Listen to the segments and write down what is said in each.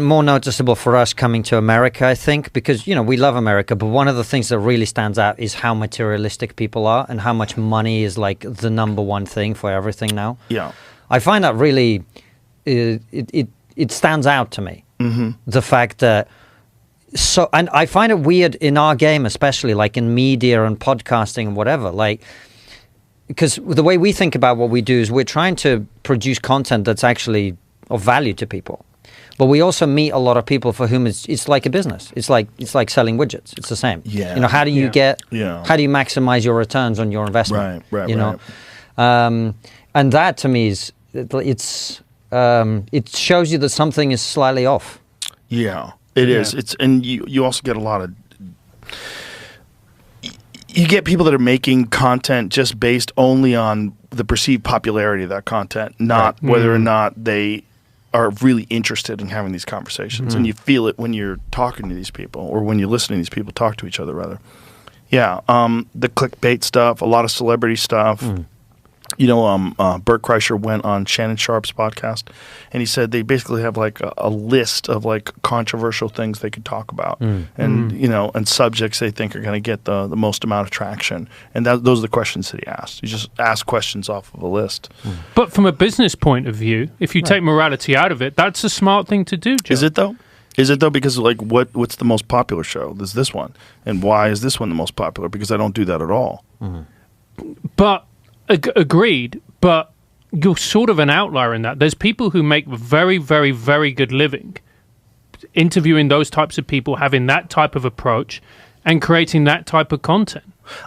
More noticeable for us coming to America, I think, because, you know, we love America, but one of the things that really stands out is how materialistic people are and how much money is like the number one thing for everything now. Yeah. I find that really, it stands out to me. Mm-hmm. The fact that, and I find it weird in our game, especially like in media and podcasting and whatever, like, because the way we think about what we do is we're trying to produce content that's actually of value to people. But we also meet a lot of people for whom it's like a business. It's like selling widgets. It's the same. Yeah. You know, how do you how do you maximize your returns on your investment? Right. You know, and that to me is it shows you that something is slightly off. Yeah, it is. It's and you also get a lot of. You get people that are making content just based only on the perceived popularity of that content, not whether or not they are really interested in having these conversations. And you feel it when you're talking to these people or when you're listening to these people talk to each other, rather. Yeah, the clickbait stuff, a lot of celebrity stuff. You know, Bert Kreischer went on Shannon Sharp's podcast, and he said they basically have like a list of like controversial things they could talk about, and you know, and subjects they think are going to get the most amount of traction. And those are the questions that he asked. He just asked questions off of a list. But from a business point of view, if you take morality out of it, that's a smart thing to do, Joe. Is it though? Is it though? Because like, what's the most popular show? There's this one, and why is this one the most popular? Because I don't do that at all. But agreed, but you're sort of an outlier in that. There's people who make very, very, very good living interviewing those types of people, having that type of approach, and creating that type of content.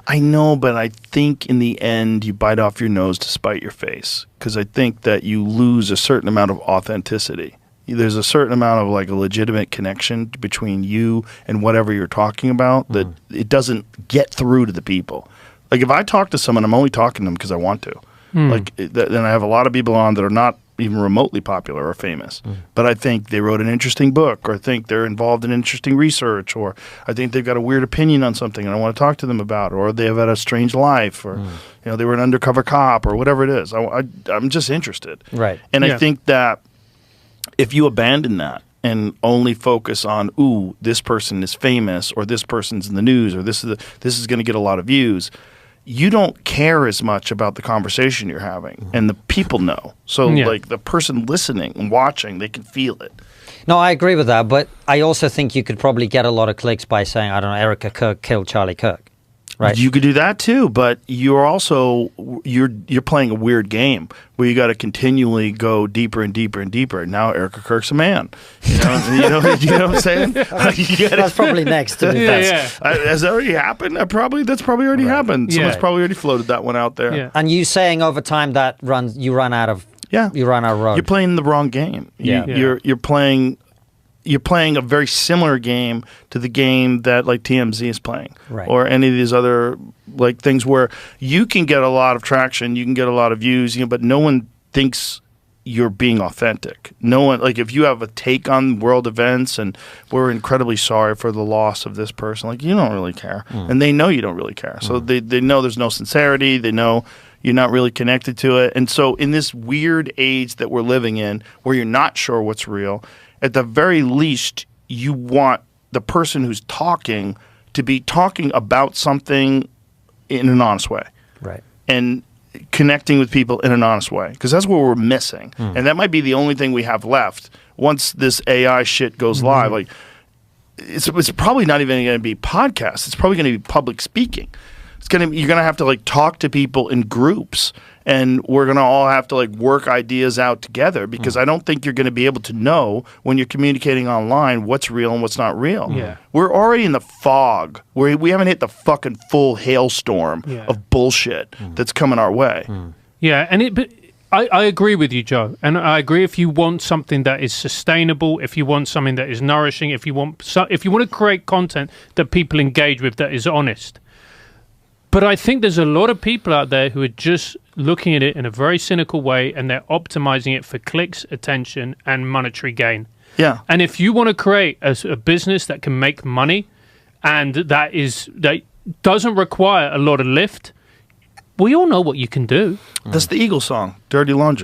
I know, but I think in the end you bite off your nose to spite your face, because I think that you lose a certain amount of authenticity. There's a certain amount of like a legitimate connection between you and whatever you're talking about that it doesn't get through to the people. Like if I talk to someone, I'm only talking to them because I want to. Like then I have a lot of people on that are not even remotely popular or famous, but I think they wrote an interesting book, or I think they're involved in interesting research, or I think they've got a weird opinion on something and I want to talk to them about it, or they've had a strange life, or you know, they were an undercover cop, or whatever it is. I'm just interested. Right. And I think that if you abandon that and only focus on, ooh, this person is famous, or this person's in the news, or this is going to get a lot of views, you don't care as much about the conversation you're having, and the people know. So, like, the person listening and watching, they can feel it. No, I agree with that, but I also think you could probably get a lot of clicks by saying, I don't know, Erica Kirk killed Charlie Kirk. Right. You could do that too, but you're also you're playing a weird game where you got to continually go deeper and deeper and deeper. Now Erica Kirk's a man. You know what I'm saying? That's probably next to me. Has that already happened? That's probably already happened. Someone's probably already floated that one out there. Yeah. And you saying over time that you run out of road. You're playing the wrong game. You're playing a very similar game to the game that like TMZ is playing, or any of these other like things where you can get a lot of traction, you can get a lot of views, but no one thinks you're being authentic. No one, like if you have a take on world events and we're incredibly sorry for the loss of this person, like you don't really care, and they know you don't really care, so they know there's no sincerity, they know you're not really connected to it, and so in this weird age that we're living in, where you're not sure what's real. At the very least, you want the person who's talking to be talking about something in an honest way. Right. And connecting with people in an honest way. Because that's what we're missing. And that might be the only thing we have left. Once this AI shit goes live, like it's probably not even going to be podcasts. It's probably going to be public speaking. You're going to have to like talk to people in groups, and we're going to all have to like work ideas out together, because I don't think you're going to be able to know when you're communicating online what's real and what's not real. Yeah. We're already in the fog where we haven't hit the fucking full hailstorm of bullshit that's coming our way. Yeah, and I agree with you, Joe, and I agree if you want something that is sustainable, if you want something that is nourishing, if you want to create content that people engage with that is honest. But I think there's a lot of people out there who are just looking at it in a very cynical way, and they're optimizing it for clicks, attention, and monetary gain. Yeah. And if you want to create a business that can make money, and that doesn't require a lot of lift, we all know what you can do. That's the Eagles song, Dirty Laundry.